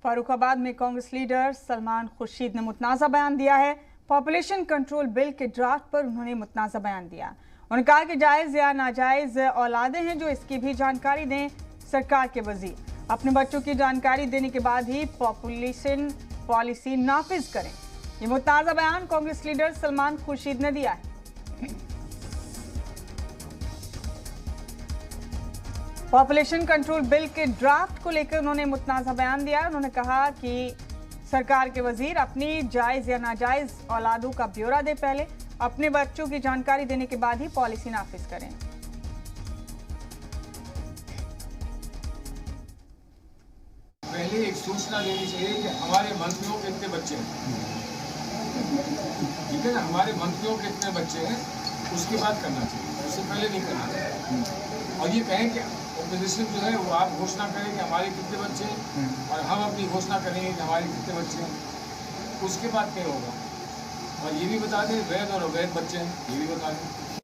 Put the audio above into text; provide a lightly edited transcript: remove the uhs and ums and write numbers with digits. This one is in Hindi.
फर्रुखाबाद में कांग्रेस लीडर सलमान खुर्शीद ने मुतनाज़ा बयान दिया है। पॉपुलेशन कंट्रोल बिल के ड्राफ्ट पर उन्होंने मुतनाज़ा बयान दिया। उन्होंने कहा कि जायज़ या नाजायज़ औलादें हैं जो इसकी भी जानकारी दें। सरकार के वजीर अपने बच्चों की जानकारी देने के बाद ही पॉपुलेशन पॉलिसी नाफिज करें। ये मुतनाज़ा बयान कांग्रेस लीडर सलमान खुर्शीद ने दिया है। पॉपुलेशन कंट्रोल बिल के ड्राफ्ट को लेकर उन्होंने मुतनाज़ा बयान दिया। उन्होंने कहा कि सरकार के वजीर अपनी जायज़ या नाजायज़ औलादों का ब्यौरा दे, पहले अपने बच्चों की जानकारी देने के बाद ही पॉलिसी नाफिज करें। पहले एक सूचना देनी चाहिए कि हमारे मंत्रियों के इतने बच्चे हैं, ठीक है ना, हमारे मंत्रियों के इतने बच्चे हैं, उसके बाद करना चाहिए, उससे पहले नहीं करना चाहिए। और ये कहें कि ऑपोजिशन जो है वो आप घोषणा करें कि हमारे कितने बच्चे हैं और हम अपनी घोषणा करेंगे कि हमारे कितने बच्चे हैं, उसके बाद क्या होगा। और ये भी बता दें वैध और अवैध बच्चे हैं, ये भी बता दें।